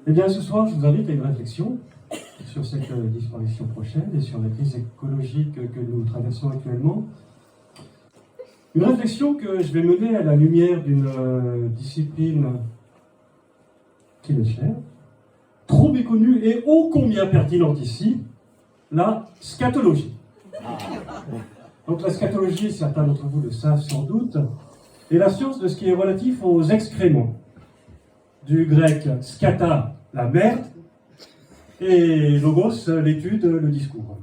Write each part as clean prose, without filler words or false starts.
Eh bien, ce soir, je vous invite à une réflexion sur cette disparition prochaine et sur la crise écologique que nous traversons actuellement. Une réflexion que je vais mener à la lumière d'une discipline qui m'est chère, trop méconnue et ô combien pertinente ici, la scatologie. Donc la scatologie, certains d'entre vous le savent sans doute, est la science de ce qui est relatif aux excréments. Du grec scata, la merde, et logos, l'étude, le discours.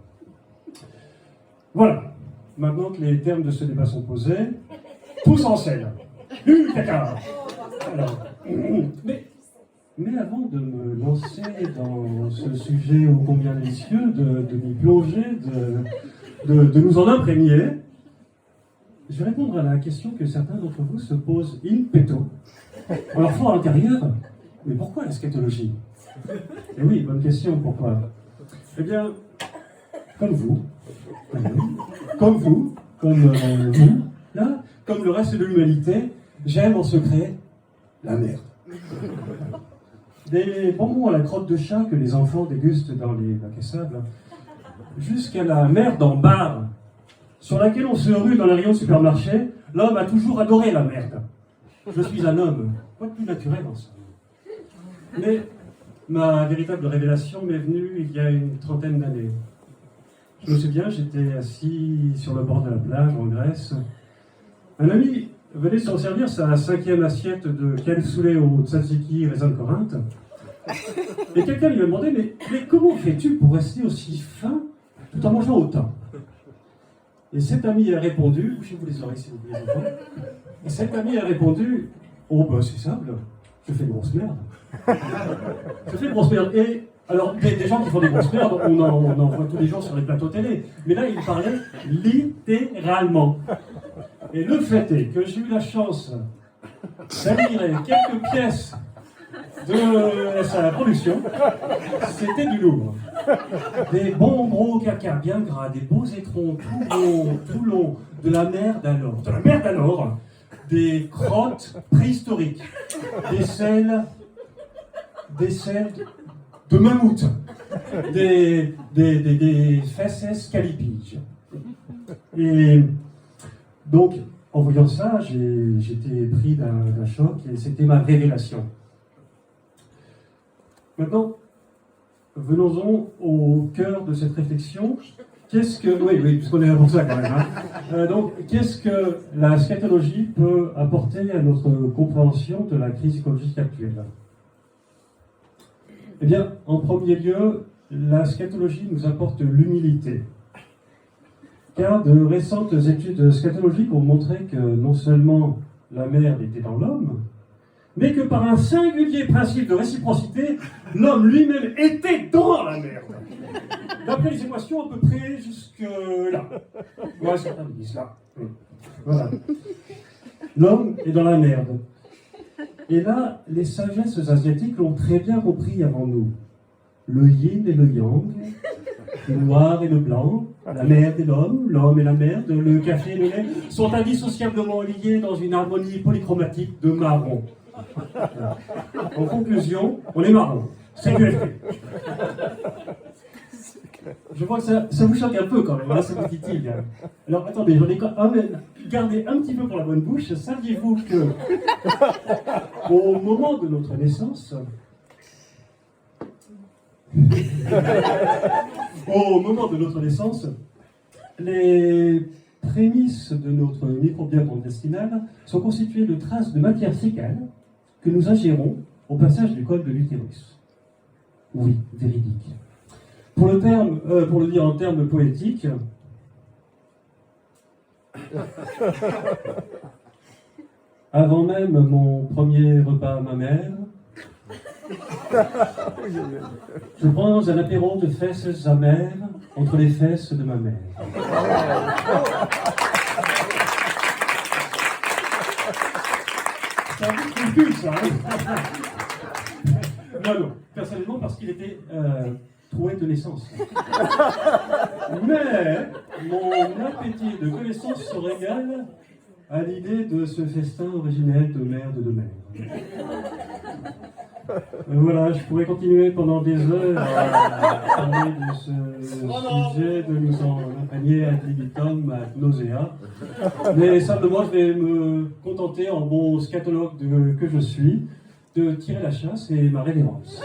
Voilà. Maintenant que les termes de ce débat sont posés, tous en scène. Caca. Alors, mais avant de me lancer dans ce sujet ô combien délicieux, de m'y plonger, de nous en imprégner, je vais répondre à la question que certains d'entre vous se posent in petto. Alors, fort à l'intérieur, mais pourquoi la scatologie? Eh oui, bonne question, pourquoi? Eh bien, comme vous, là, comme le reste de l'humanité, j'aime en secret la merde. Des bonbons à la crotte de chat que les enfants dégustent dans les bacs à sable, jusqu'à la merde en barre, sur laquelle on se rue dans les rayons de supermarché, l'homme a toujours adoré la merde. Je suis un homme, quoi de plus naturel en somme. Mais ma véritable révélation m'est venue il y a une trentaine d'années. Je me souviens, j'étais assis sur le bord de la plage en Grèce. Un ami venait s'en servir sa 5e assiette de cassoulet au tzatziki raisin de Corinthe. Et quelqu'un lui a demandé, mais comment fais-tu pour rester aussi fin tout en mangeant autant? Et cet ami a répondu, bouchez-vous les oreilles si vous voulez, enfants. Et cet ami a répondu, oh ben c'est simple, je fais de grosses merdes. Je fais de grosses merdes. Et alors, des gens qui font des grosses merdes, on en voit tous les jours sur les plateaux télé. Mais là, il parlait littéralement. Et le fait est que j'ai eu la chance d'admirer quelques pièces de sa production. C'était du lourd. Des bons gros caca bien gras, des beaux étrons tout longs, de la merde alors, des crottes préhistoriques, des selles de mammouth, des fesses calipiges. Et donc, en voyant ça, j'étais pris d'un choc et c'était ma révélation. Maintenant, venons-en au cœur de cette réflexion. Oui, puisqu'on est là pour ça quand même. Donc, qu'est-ce que la scatologie peut apporter à notre compréhension de la crise écologique actuelle? Eh bien, en premier lieu, la scatologie nous apporte l'humilité. Car de récentes études scatologiques ont montré que non seulement la merde était dans l'homme, mais que par un singulier principe de réciprocité, l'homme lui-même était dans la merde. D'après les équations, à peu près jusque-là. Ouais, certains me disent là. Voilà. L'homme est dans la merde. Et là, les sagesses asiatiques l'ont très bien compris avant nous. Le yin et le yang, le noir et le blanc, la merde et l'homme et la merde, le café et le lait sont indissociablement liés dans une harmonie polychromatique de marron. Voilà. En conclusion, on est marron. C'est QFP. Je vois que ça vous choque un peu quand même, hein, ça vous titille. Alors attendez, j'en ai quand même gardé un petit peu pour la bonne bouche. Saviez-vous que, au moment de notre naissance, les prémices de notre microbiote intestinal sont constituées de traces de matière fécale que nous ingérons au passage du col de l'utérus. Oui, véridique. Pour le dire en termes poétiques, avant même mon premier repas à ma mère, je prends un apéro de fesses amères entre les fesses de ma mère. C'est un peu plus ça, hein. Non, personnellement parce qu'il était troué de naissance. Mais mon appétit de connaissance se régale à l'idée de ce festin originel de merde de mère. Voilà, je pourrais continuer pendant des heures à parler de ce sujet, de nous en accompagner ad libitum, ad nausea. Mais simplement, je vais me contenter, en bon scatologue que je suis, de tirer la chasse et ma révérence.